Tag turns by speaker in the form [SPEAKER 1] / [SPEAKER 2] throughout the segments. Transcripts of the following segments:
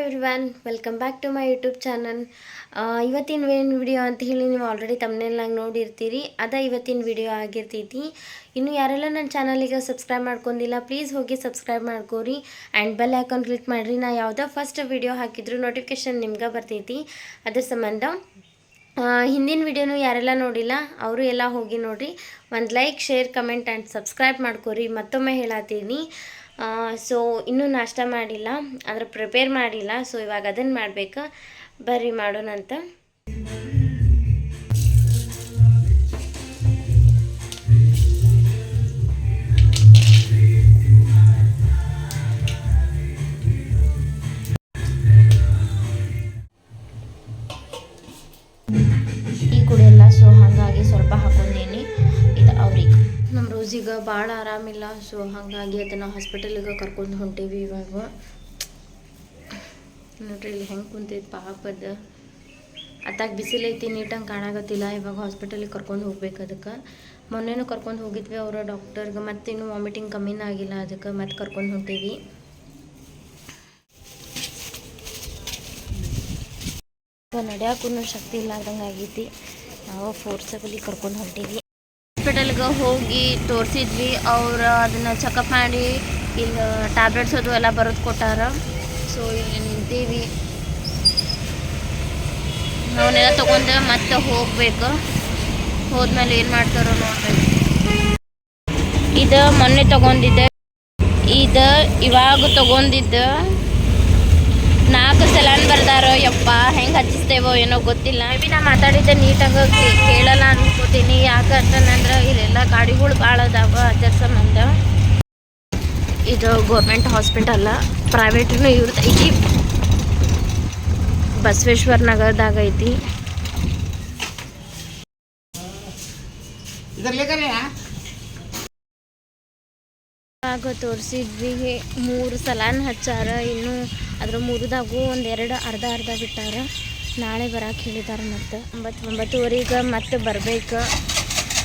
[SPEAKER 1] Everyone, welcome back to my YouTube channel. ಇವತ್ತಿನ ಏನು video ಅಂತ ಹೇಳಿ ನೀವು ಆಲ್ರೆಡಿ ತಮ್ಮನೇಲಾಗಿ ನೋಡಿರ್ತೀರಿ. ಇವತ್ತಿನ ವಿಡಿಯೋ ಆಗಿರ್ತೈತಿ. ಇನ್ನು ಯಾರೆಲ್ಲ ನನ್ನ ಚಾನಲಿಗೆ ಸಬ್ಸ್ಕ್ರೈಬ್ ಮಾಡ್ಕೊಂಡಿಲ್ಲ ಪ್ಲೀಸ್ ಹೋಗಿ ಸಬ್ಸ್ಕ್ರೈಬ್ ಮಾಡ್ಕೋರಿ ಆ್ಯಂಡ್ ಬೆಲ್ ಐಕಾನ್ ಕ್ಲಿಕ್ ಮಾಡಿರಿ. ನಾ ಯಾವುದೋ ಫಸ್ಟ್ ವಿಡಿಯೋ ಹಾಕಿದ್ರು ನೋಟಿಫಿಕೇಷನ್ ನಿಮ್ಗೆ ಬರ್ತೈತಿ. ಅದ್ರ ಸಂಬಂಧ ಹಿಂದಿನ ವಿಡಿಯೋನು ಯಾರೆಲ್ಲ ನೋಡಿಲ್ಲ ಅವರು ಎಲ್ಲ ಹೋಗಿ ನೋಡಿರಿ. ಒಂದು like, share, comment and subscribe ಮಾಡ್ಕೋರಿ. ಮತ್ತೊಮ್ಮೆ ಹೇಳತ್ತೀನಿ. ಸೊ ಇನ್ನೂ ನಾಷ್ಟ ಮಾಡಿಲ್ಲ, ಅಂದರೆ ಪ್ರಿಪೇರ್ ಮಾಡಿಲ್ಲ. ಸೊ ಇವಾಗ ಅದನ್ನು ಮಾಡಬೇಕು. ಬರ್ರಿ ಮಾಡೋಣಂತ. ಈ ಕುಡಿಯಲ್ಲ, ಸೊ ಹಾಗಾಗಿ ಸ್ವಲ್ಪ ಹಾಕೊಂಡೀನಿ. ಇದು ಅವ್ರಿಗೆ ನಮ್ಮ ರೋಸಿಗೆ ಭಾಳ ಆರಾಮಿಲ್ಲ. ಸೊ ಹಾಗಾಗಿ ಅದನ್ನು ಹಾಸ್ಪಿಟಲಿಗೆ ಕರ್ಕೊಂಡು ಹೊಂಟೀವಿ. ಇವಾಗ ನೋಡ್ರಿ ಇಲ್ಲಿ ಹೆಂಗೆ ಕುಂತೈತಿ ಪಾಪದ. ಅತ್ತಾಗ ಬಿಸಿಲೈತಿ, ನೀಟಂಗೆ ಕಾಣಾಗತ್ತಿಲ್ಲ. ಇವಾಗ ಹಾಸ್ಪಿಟಲಿಗೆ ಕರ್ಕೊಂಡು ಹೋಗ್ಬೇಕು. ಅದಕ್ಕೆ ಮೊನ್ನೆನೂ ಕರ್ಕೊಂಡು ಹೋಗಿದ್ವಿ ಅವರ ಡಾಕ್ಟರ್ಗೆ. ಮತ್ತಿನ್ನೂ ವಾಮಿಟಿಂಗ್ ಕಮ್ಮಿನೇ ಆಗಿಲ್ಲ. ಅದಕ್ಕೆ ಮತ್ತೆ ಕರ್ಕೊಂಡು ಹೊಂಟೀವಿ. ನಡೆಯೋಕ್ಕೂ ಶಕ್ತಿ ಇಲ್ಲಾರ್ದಂಗೆ ಆಗೈತಿ. ನಾವು ಫೋರ್ಸಬಲಿ ಕರ್ಕೊಂಡು ಹೊಂಟೀವಿ. ಹಾಸ್ಪಿಟಲ್ಗೆ ಹೋಗಿ ತೋರಿಸಿದ್ವಿ. ಅವ್ರು ಅದನ್ನು ಚೆಕಪ್ ಮಾಡಿ ಇಲ್ಲಿ ಟ್ಯಾಬ್ಲೆಟ್ಸ್ ಅದು ಎಲ್ಲ ಬರೆದು ಕೊಟ್ಟಾರ. ಸೊ ಇಲ್ಲಿ ನಿಂತೀವಿ. ಅವನ್ನೆಲ್ಲ ತೊಗೊಂಡು ಮತ್ತೆ ಹೋಗ್ಬೇಕು. ಹೋದ್ಮೇಲೆ ಏನು ಮಾಡ್ತಾರೋ ನೋಡ್ಬೇಕು. ಇದು ಮೊನ್ನೆ ತೊಗೊಂಡಿದ್ದೆ, ಇದು ಇವಾಗ ತೊಗೊಂಡಿದ್ದು. 4 ಸಲ ಬರ್ದಾರೋ ಯಪ್ಪ, ಹೆಂಗೆ ಹಚ್ಚಿಸ್ತೇವೋ ಏನೋ ಗೊತ್ತಿಲ್ಲ. ಮೇಬಿ ನಾ ಮಾತಾಡಿದ್ದೆ ನೀಟಾಗಿ ಕೇಳಲ್ಲ ಅನ್ಕೋತೀನಿ. ಯಾಕಂತಂದ್ರೆ ಇಲ್ಲೆಲ್ಲ ಗಾಡಿಗಳು ಭಾಳ ಅದಾವ, ಅದರ ಸಂಬಂಧ. ಇದು ಗೌರ್ಮೆಂಟ್ ಹಾಸ್ಪಿಟಲ್, ಪ್ರೈವೇಟ್ನು ಇರ್ತೈತಿ. ಬಸವೇಶ್ವರ ನಗರದಾಗ ಐತಿ. ಆಗ ತೋರಿಸಿದ್ವಿ 3 ಸಲನ ಹಚ್ಚಾರ. ಇನ್ನು ಅದ್ರ 3ದಾಗೂ 1-2 ಅರ್ಧ ಬಿಟ್ಟಾರ. ನಾಳೆ ಬರಕ್ಕೆ ಹೇಳಿದಾರೆ. ಮತ್ತು 9-9:30 ಮತ್ತೆ ಬರಬೇಕು.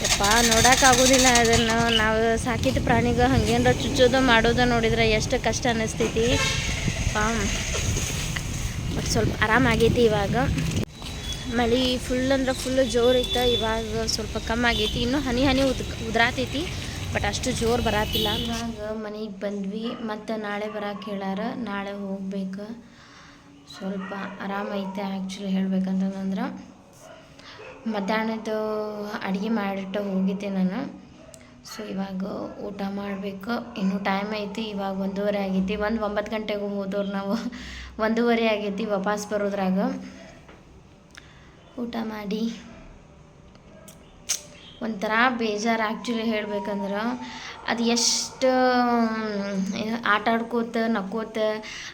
[SPEAKER 1] ಯಪ್ಪ ನೋಡೋಕ್ಕಾಗೋದಿಲ್ಲ ಅದನ್ನು. ನಾವು ಸಾಕಿದ ಪ್ರಾಣಿಗೆ ಹಂಗೇನಾರ ಚುಚ್ಚೋದು ಮಾಡೋದು ನೋಡಿದ್ರೆ ಎಷ್ಟು ಕಷ್ಟ ಅನ್ನಿಸ್ತೈತಿ. ಬಟ್ ಸ್ವಲ್ಪ ಆರಾಮಾಗೈತಿ ಇವಾಗ. ಮಳೆ ಫುಲ್ ಅಂದ್ರೆ ಫುಲ್ಲು ಜೋರು ಐತೆ. ಇವಾಗ ಸ್ವಲ್ಪ ಕಮ್ಮಿ ಆಗೈತಿ. ಇನ್ನೂ ಹನಿ ಉದ್ರಾತೈತಿ, ಬಟ್ ಅಷ್ಟು ಜೋರು ಬರತ್ತಿಲ್ಲ. ಇವಾಗ ಮನೆಗೆ ಬಂದ್ವಿ. ಮತ್ತು ನಾಳೆ ಬರಕ್ಕೆ ಹೇಳಾರ. ನಾಳೆ ಹೋಗ್ಬೇಕು. ಸ್ವಲ್ಪ ಆರಾಮೈತೆ ಆ್ಯಕ್ಚುಲಿ ಹೇಳ್ಬೇಕಂತಂದ್ರೆ. ಮಧ್ಯಾಹ್ನದ ಅಡುಗೆ ಮಾಡಿಟ್ಟು ಹೋಗಿದ್ದೆ ನಾನು. ಸೊ ಇವಾಗ ಊಟ ಮಾಡಬೇಕು. ಇನ್ನೂ ಟೈಮ್ ಐತಿ. ಇವಾಗ 1:30 ಆಗೈತಿ. 9 ಗಂಟೆಗೂ ಹೋದವ್ರು ನಾವು. 1:30 ಆಗೈತಿ ವಾಪಸ್ ಬರೋದ್ರಾಗ. ಊಟ ಮಾಡಿ ಒಂಥರ ಬೇಜಾರು ಆ್ಯಕ್ಚುಲಿ ಹೇಳ್ಬೇಕಂದ್ರೆ. ಅದು ಎಷ್ಟು ಆಟ ಆಡ್ಕೋತ ನಕ್ಕೋತ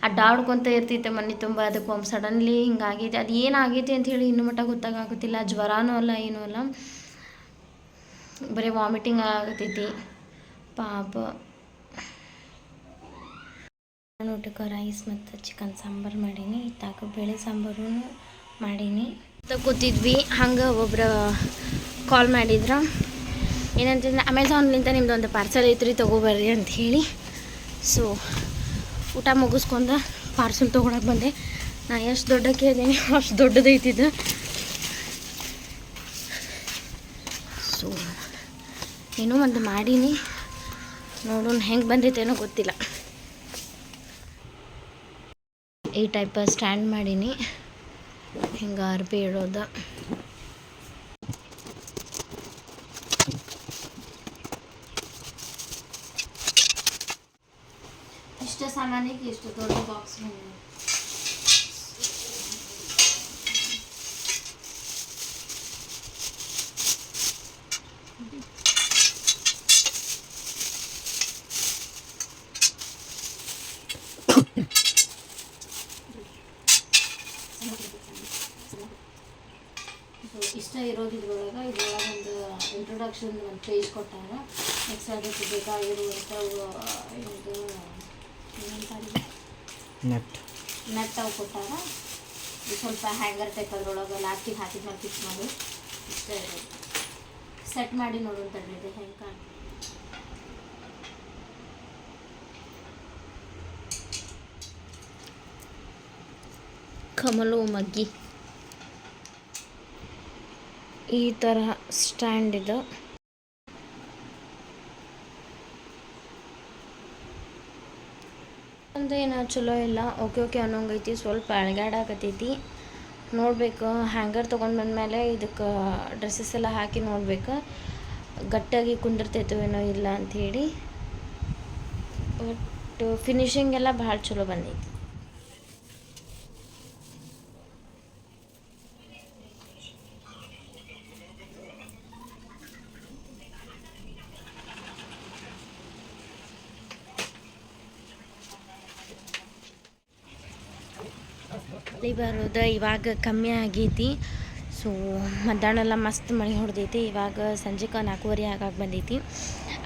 [SPEAKER 1] ಅಡ್ಡಾಡ್ಕೊತ ಇರ್ತೈತೆ ಮನೆ ತುಂಬ. ಅದಕ್ಕೆ ಸಡನ್ಲಿ ಹಿಂಗಾಗೈತೆ. ಅದು ಏನಾಗೈತಿ ಅಂಥೇಳಿ ಇನ್ನೂ ಮಟ್ಟ ಗೊತ್ತಾಗೋದಿಲ್ಲ. ಜ್ವರನೂ ಅಲ್ಲ, ಏನೂ ಅಲ್ಲ, ಬರೀ ವಾಮಿಟಿಂಗ್ ಆಗತೈತಿ ಪಾಪ. ಊಟಕ್ಕೆ ರೈಸ್ ಮತ್ತು ಚಿಕನ್ ಸಾಂಬಾರು ಮಾಡೀನಿ. ಇತ್ತಾಗ ಬೇಳೆ ಸಾಂಬಾರು ಮಾಡೀನಿ. ಕೂತಿದ್ವಿ. ಹಂಗೆ ಒಬ್ಬರು ಕಾಲ್ ಮಾಡಿದ್ರು. ಏನಂತಂದ್ರೆ ಅಮೆಝಾನ್ಲಿಂದ ನಿಮ್ದು ಒಂದು ಪಾರ್ಸಲ್ ಐತ್ರಿ, ತೊಗೊಬರ್ರಿ ಅಂತ ಹೇಳಿ. ಸೊ ಊಟ ಮುಗಿಸ್ಕೊಂಡು ಪಾರ್ಸಲ್ ತೊಗೊಳಕ್ಕೆ ಬಂದೆ. ನಾ ಎಷ್ಟು ದೊಡ್ಡ ಕೇಳಿದ್ದೀನಿ ಅಷ್ಟು ದೊಡ್ಡದೈತಿದ್ದು. ಸೊ ಏನೋ ಒಂದು ಮಾಡೀನಿ, ನೋಡೋಣ ಹೆಂಗೆ ಬಂದೈತೇನೋ ಗೊತ್ತಿಲ್ಲ. ಈ ಟೈಪ್ ಸ್ಟ್ಯಾಂಡ್ ಮಾಡೀನಿ, ಹಿಂಗೆ ಅರ್ಬಿ ಇಡೋದು. ಇಷ್ಟ ಸಾಮಾನಿಗೆ ಇಷ್ಟು ದೊಡ್ಡ ಬಾಕ್ಸ್ ಬಂದಿದೆ. ಇಷ್ಟ ಇರೋದು ಇದ್ರೊಳಗೆ ಒಂದು ಇಂಟ್ರೊಡಕ್ಷನ್ ಒಂದು ಪೇಜ್ ಕೊಟ್ಟಾರ. ನೆಕ್ಸ್ಟ್ ಅದಕ್ಕೆ ಬೇಕಾಗಿರುವಂಥ ಇದು ನೆಟ್ ಅವು ಕೊಟ್ಟಾರ. ಸ್ವಲ್ಪ ಹ್ಯಾಂಗರ್ ಟೈಪ್ ಅದ್ರೊಳಗೆ ಲಾಸ್ಟಿಗೆ ಹಾಕಿದ್ಮೇಲೆ ಫಿಕ್ಸ್ ಮಾಡಿ ಇಷ್ಟ ಇರೋದು ಸೆಟ್ ಮಾಡಿ ನೋಡೋಣ ತಡೆದಿದೆ ಹೆಂಗೆ ಕಾಣ್ತದೆ. ಕಮಲು ಮಗ್ಗಿ ಈ ಥರ ಸ್ಟ್ಯಾಂಡ್ ಇದು. ಏನು ಚಲೋ ಇಲ್ಲ, ಓಕೆ ಅನ್ನೋಂಗೈತಿ. ಸ್ವಲ್ಪ ಅಳಗಾಡಕತ್ತೈತಿ. ನೋಡಬೇಕು, ಹ್ಯಾಂಗರ್ ತೊಗೊಂಡು ಬಂದಮೇಲೆ ಇದಕ್ಕೆ ಡ್ರೆಸ್ಸಸ್ ಎಲ್ಲ ಹಾಕಿ ನೋಡ್ಬೇಕು ಗಟ್ಟಿಯಾಗಿ ಕುಂದಿರ್ತೈತೋ ಏನೋ ಇಲ್ಲ ಅಂಥೇಳಿ. ಬಟ್ ಫಿನಿಶಿಂಗ್ ಎಲ್ಲ ಭಾಳ ಚಲೋ ಬಂದೈತಿ. ಮಳೆ ಬರೋದು ಇವಾಗ ಕಮ್ಮಿ ಆಗೈತಿ. ಸೊ ಮಧ್ಯಾಹ್ನ ಎಲ್ಲ ಮಸ್ತ್ ಮಳೆ ಹೊಡೆದೈತಿ. ಇವಾಗ ಸಂಜೆಗೆ 4:30 ಆಗಾಗ ಬಂದೈತಿ.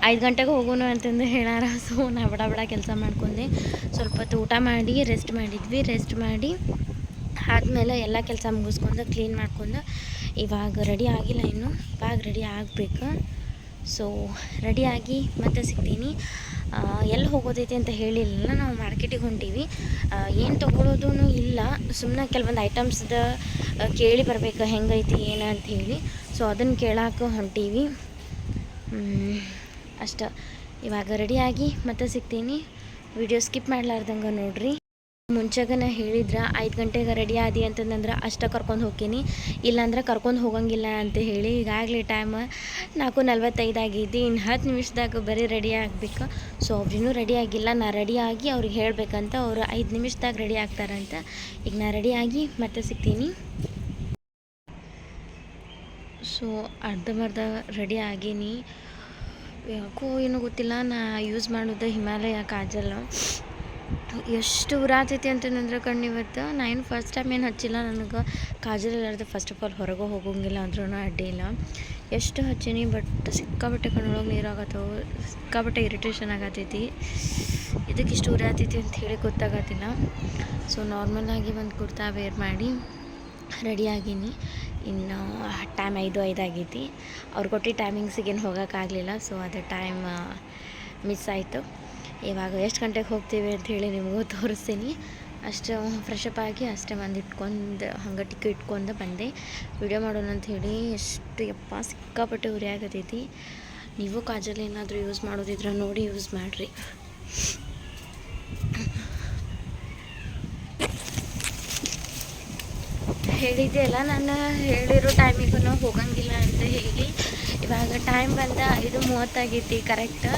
[SPEAKER 1] 5 ಗಂಟೆಗೆ ಹೋಗೋಣ ಅಂತಂದು ಹೇಳಾರ. ಸೊ ನಾ ಬಡ ಕೆಲಸ ಮಾಡ್ಕೊಂಡೆ. ಸ್ವಲ್ಪ ಹೊತ್ತು ಊಟ ಮಾಡಿ ರೆಸ್ಟ್ ಮಾಡಿದ್ವಿ. ರೆಸ್ಟ್ ಮಾಡಿ ಆದಮೇಲೆ ಎಲ್ಲ ಕೆಲಸ ಮುಗಿಸ್ಕೊಂಡು ಕ್ಲೀನ್ ಮಾಡ್ಕೊಂಡು ಇವಾಗ ರೆಡಿ ಆಗಿಲ್ಲ ಇನ್ನು. ಇವಾಗ ರೆಡಿ ಆಗಬೇಕು. ಸೊ ರೆಡಿಯಾಗಿ ಮತ್ತೆ ಸಿಗ್ತೀನಿ. ಎಲ್ಲಿ ಹೋಗೋದೈತಿ ಅಂತ ಹೇಳಿಲ್ಲ. ನಾವು ಮಾರ್ಕೆಟಿಗೆ ಹೊಂಟೀವಿ. ಏನು ತೊಗೊಳೋದೂ ಇಲ್ಲ, ಸುಮ್ಮನೆ ಕೆಲವೊಂದು ಐಟಮ್ಸ್ದ ಕೇಳಿ ಬರಬೇಕು ಹೆಂಗೈತಿ ಏನು ಅಂತ ಹೇಳಿ. ಸೊ ಅದನ್ನು ಕೇಳಕ್ಕೆ ಹೊಂಟೀವಿ ಅಷ್ಟೇ. ಇವಾಗ ರೆಡಿಯಾಗಿ ಮತ್ತೆ ಸಿಗ್ತೀನಿ. ವಿಡಿಯೋ ಸ್ಕಿಪ್ ಮಾಡಲಾರ್ದಂಗೆ ನೋಡಿರಿ. ಮುಂಚೆಗನ ಹೇಳಿದ್ರೆ 5 ಗಂಟೆಗೆ ರೆಡಿ ಆದಿ ಅಂತಂದ್ರೆ ಅಷ್ಟೇ ಕರ್ಕೊಂಡು ಹೋಗ್ತೀನಿ, ಇಲ್ಲಾಂದ್ರೆ ಕರ್ಕೊಂಡು ಹೋಗಂಗಿಲ್ಲ ಅಂತ ಹೇಳಿ. ಈಗಾಗಲೇ ಟೈಮ್ 4:45 ಆಗೈತಿ. ಇನ್ನು 10 ನಿಮಿಷದಾಗ ಬರೀ ರೆಡಿ ಆಗಬೇಕು. ಸೊ ಅವ್ರಿನ್ನೂ ರೆಡಿ ಆಗಿಲ್ಲ. ನಾ ರೆಡಿಯಾಗಿ ಅವ್ರಿಗೆ ಹೇಳಬೇಕಂತ. ಅವರು 5 ನಿಮಿಷದಾಗ ರೆಡಿ ಆಗ್ತಾರಂತ. ಈಗ ನಾ ರೆಡಿಯಾಗಿ ಮತ್ತೆ ಸಿಗ್ತೀನಿ. ಸೊ ಅರ್ಧಂಬರ್ಧ ರೆಡಿ ಆಗೀನಿ. ಯಾಕೋ ಏನೋ ಗೊತ್ತಿಲ್ಲ, ನಾ ಯೂಸ್ ಮಾಡೋದು ಹಿಮಾಲಯ ಕಾಜಲ್. ಎಷ್ಟು ಉರಾತೈತಿ ಅಂತಂದ್ರೆ ಕಣ್ಣು ಇವತ್ತು. ನಾ ಏನು ಫಸ್ಟ್ ಟೈಮ್ ಏನು ಹಚ್ಚಿಲ್ಲ. ನನಗೆ ಕಾಜಲ್ ಇಲ್ಲಾರ್ದೆ ಫಸ್ಟ್ ಆಫ್ ಆಲ್ ಹೊರಗೆ ಹೋಗೋಂಗಿಲ್ಲ ಅಂದ್ರೂ ಅಡ್ಡಿ ಇಲ್ಲ. ಎಷ್ಟು ಹಚ್ಚೀನಿ, ಬಟ್ ಸಿಕ್ಕಾಬಟ್ಟೆ ಕಣ್ಣೊಳಗೆ ನೀರಾಗತ್ತವು. ಸಿಕ್ಕಾಬಟ್ಟೆ ಇರಿಟೇಷನ್ ಆಗತ್ತೈತಿ. ಇದಕ್ಕೆ ಇಷ್ಟು ಉರಾತೈತಿ ಅಂತ ಹೇಳಿ ಗೊತ್ತಾಗತ್ತಿಲ್ಲ. ಸೊ ನಾರ್ಮಲಾಗಿ ಒಂದು ಕುರ್ತಾ ವೇರ್ ಮಾಡಿ ರೆಡಿ ಆಗೀನಿ. ಇನ್ನು ಟೈಮ್ 5 ಆಗೈತಿ. ಅವ್ರು ಕೊಟ್ಟು ಟೈಮಿಂಗ್ಸಿಗೇನು ಹೋಗೋಕ್ಕಾಗಲಿಲ್ಲ. ಸೊ ಅದು ಟೈಮ್ ಮಿಸ್ ಆಯಿತು. ಇವಾಗ ಎಷ್ಟು ಗಂಟೆಗೆ ಹೋಗ್ತೀವಿ ಅಂಥೇಳಿ ನಿಮಗೂ ತೋರಿಸ್ತೀನಿ. ಅಷ್ಟು ಫ್ರೆಶಪ್ ಆಗಿ ಅಷ್ಟೇ ಇಟ್ಕೊಂಡು ಹಂಗೆ ಟಿಕ್ ಇಟ್ಕೊಂಡು ಬಂದೆ ವಿಡಿಯೋ ಮಾಡೋಣ ಅಂಥೇಳಿ. ಎಷ್ಟು ಸಿಕ್ಕಾಪಟ್ಟೆ ಉರಿ ಆಗತೈತಿ. ನೀವು ಕಾಜಲ್ ಏನಾದರೂ ಯೂಸ್ ಮಾಡೋದಿದ್ರೆ ನೋಡಿ ಯೂಸ್ ಮಾಡಿರಿ. ಹೇಳಿದ್ದೆ ಅಲ್ಲ, ನಾನು ಹೇಳಿರೋ ಟೈಮಿಗೂ ಹೋಗಂಗಿಲ್ಲ ಅಂತ ಹೇಳಿ. ಇವಾಗ ಟೈಮ್ ಬಂದ 5:30 ಆಗೈತಿ ಕರೆಕ್ಟ್.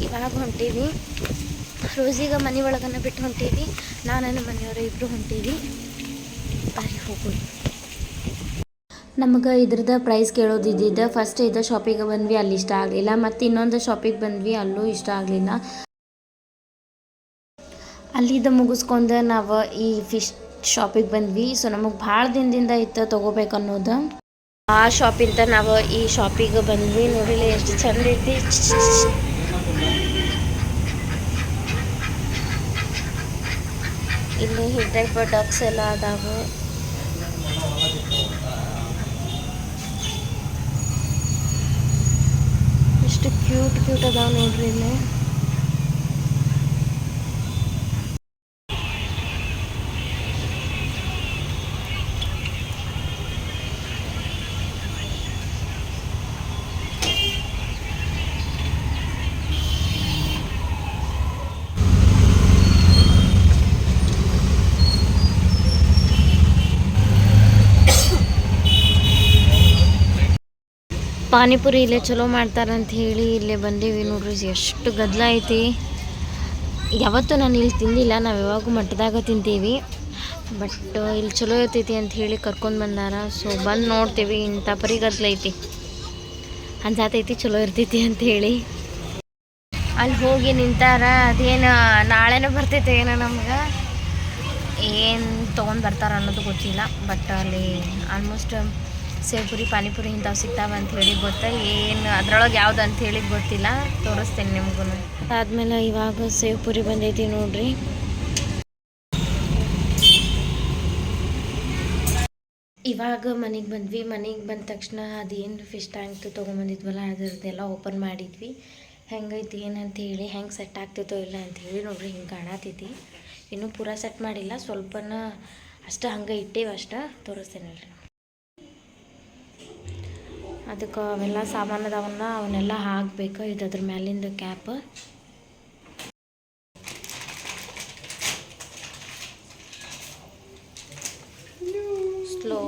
[SPEAKER 1] ಇವಾಗ ಹೊಂಟೀವಿ. ರೋಸಿಗೆ ಮನೆ ಒಳಗನ್ನ ಬಿಟ್ಟು ಹೊಂಟೀವಿ. ನಾನು ನನ್ನ ಮನೆಯವರು ಇಬ್ಬರು ಹೊಂಟೀವಿ. ಬಾರಿ ಹೋಗೋದು. ನಮಗೆ ಇದ್ರದ್ದು ಪ್ರೈಸ್ ಕೇಳೋದಿದ್ದಿದ್ದು. ಫಸ್ಟ್ ಇದು ಶಾಪಿಗೆ ಬಂದ್ವಿ, ಅಲ್ಲಿ ಇಷ್ಟ ಆಗಲಿಲ್ಲ. ಮತ್ತು ಇನ್ನೊಂದು ಶಾಪಿಗೆ ಬಂದ್ವಿ, ಅಲ್ಲೂ ಇಷ್ಟ ಆಗಲಿಲ್ಲ. ಅಲ್ಲಿದ್ದು ಮುಗಿಸ್ಕೊಂಡು ನಾವು ಈ ಫಿಶ್ ಶಾಪಿಗೆ ಬಂದ್ವಿ. ಸೊ ನಮಗೆ ಭಾಳ ದಿನದಿಂದ ಇತ್ತು ತೊಗೋಬೇಕು ಅನ್ನೋದು. ಆ ಶಾಪಿಂದ ನಾವು ಈ ಶಾಪಿಗೆ ಬಂದ್ವಿ. ನೋಡಿಲ್ಲ ಎಷ್ಟು ಚಂದ ಐತಿ. ಇಲ್ಲಿ ಈ ಟೈಪ್ ಡಕ್ಸ್ ಎಲ್ಲ ಅದಾವೆ. ಎಷ್ಟು ಕ್ಯೂಟ್ ಅದಾವೆ ನೋಡ್ರಿ ಇಲ್ಲಿ. ಪಾನಿಪುರಿ ಇಲ್ಲೇ ಚಲೋ ಮಾಡ್ತಾರಂತ ಹೇಳಿ ಇಲ್ಲೇ ಬಂದೀವಿ. ನೋಡ್ರಿ ಎಷ್ಟು ಗದ್ದಲ ಐತಿ. ಯಾವತ್ತೂ ನಾನು ಇಲ್ಲಿ ತಿಂದಿಲ್ಲ. ನಾವು ಯಾವಾಗೂ ಮಠದಾಗ ತಿಂತೀವಿ. ಬಟ್ ಇಲ್ಲಿ ಚಲೋ ಇರ್ತೈತಿ ಅಂತ ಹೇಳಿ ಕರ್ಕೊಂಡು ಬಂದಾರ. ಸೊ ಬಂದು ನೋಡ್ತೀವಿ. ಇಂಥ ಪರಿ ಗದ್ದಲ ಐತಿ. ಅನ್ಸಾತೈತಿ ಚಲೋ ಇರ್ತೈತಿ ಅಂತ ಹೇಳಿ. ಅಲ್ಲಿ ಹೋಗಿ ನಿಂತಾರ. ಅದೇನು ನಾಳೆನೂ ಬರ್ತೈತೆ ಏನೋ, ನಮ್ಗೆ ಏನು ತೊಗೊಂಡು ಬರ್ತಾರ ಅನ್ನೋದು ಗೊತ್ತಿಲ್ಲ. ಬಟ್ ಅಲ್ಲಿ ಆಲ್ಮೋಸ್ಟ್ ಸೇವ್ಪುರಿ ಪಾನಿಪುರಿ ಇಂಥವು ಸಿಗ್ತಾವೆ ಅಂತ ಹೇಳಿ ಗೊತ್ತಾ. ಏನು ಅದ್ರೊಳಗೆ ಯಾವ್ದು ಅಂತ ಹೇಳಿ ಗೊತ್ತಿಲ್ಲ. ತೋರಿಸ್ತೀನಿ ನಿಮಗೂ. ಅದಾದಮೇಲೆ ಇವಾಗ ಸೇವ್ಪುರಿ ಬಂದೈತಿ ನೋಡ್ರಿ. ಇವಾಗ ಮನೆಗೆ ಬಂದ್ವಿ. ಮನೆಗೆ ಬಂದ ತಕ್ಷಣ ಅದೇನು ಫಿಶ್ ಟ್ಯಾಂಕ್ ತೊಗೊಂಬಂದಿದ್ವಲ್ಲ ಅದರದ್ದೆಲ್ಲ ಓಪನ್ ಮಾಡಿದ್ವಿ. ಹೆಂಗೈತಿ ಏನಂತ ಹೇಳಿ, ಹೆಂಗೆ ಸೆಟ್ ಆಗ್ತೈತೋ ಇಲ್ಲ ಅಂಥೇಳಿ. ನೋಡ್ರಿ ಹಿಂಗೆ ಕಾಣತೈತಿ. ಇನ್ನೂ ಪೂರಾ ಸೆಟ್ ಮಾಡಿಲ್ಲ. ಸ್ವಲ್ಪನ ಅಷ್ಟು ಹಂಗೆ ಇಟ್ಟೇವಿ ಅಷ್ಟು ತೋರಿಸ್ತೇನಲ್ರಿ. ಅದಕ್ಕೆ ಅವೆಲ್ಲ ಸಾಮಾನು ಅದಾವನ್ನ ಅವನ್ನೆಲ್ಲ ಹಾಕ್ಬೇಕು. ಇದು ಅದ್ರ ಮ್ಯಾಲಿಂದ ಕ್ಯಾಪ್. ಸ್ಲೋ.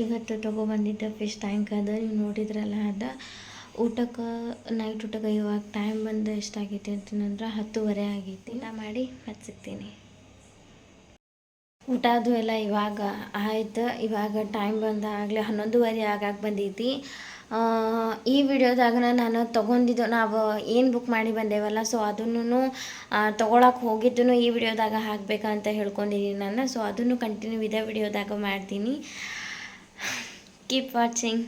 [SPEAKER 1] ಇವತ್ತು ತೊಗೊಬಂದಿದ್ದ ಫಿಶ್ ಟ್ಯಾಂಕ್ ಅದ, ನೀವು ನೋಡಿದ್ರಲ್ಲ. ಅದ ಊಟಕ್ಕೆ, ನೈಟ್ ಊಟಕ್ಕೆ ಇವಾಗ ಟೈಮ್ ಬಂದು ಎಷ್ಟಾಗೈತಿ ಅಂತಂದ್ರೆ 10:30 ಆಗೈತಿ. ಊಟ ಮಾಡಿ ಮತ್ತೆ ಸಿಗ್ತೀನಿ. ಊಟ ಅದು ಎಲ್ಲ ಇವಾಗ ಆಯ್ತು. ಇವಾಗ ಟೈಮ್ ಬಂದಾಗಲೇ 11:30 ಆಗಾಕೆ ಬಂದೈತಿ. ಈ ವಿಡಿಯೋದಾಗ ನಾನು ತೊಗೊಂಡಿದ್ದು, ನಾವು ಏನು ಬುಕ್ ಮಾಡಿ ಬಂದೇವಲ್ಲ, ಸೊ ಅದನ್ನು ತೊಗೊಳಕ್ಕೆ ಹೋಗಿದ್ದನ್ನು ಈ ವಿಡಿಯೋದಾಗ ಹಾಕಬೇಕಂತ ಹೇಳ್ಕೊಂಡಿದ್ದೀನಿ ನಾನು. ಸೊ ಅದನ್ನು ಕಂಟಿನ್ಯೂ ಇದೇ ವಿಡಿಯೋದಾಗ ಮಾಡ್ತೀನಿ. Keep watching.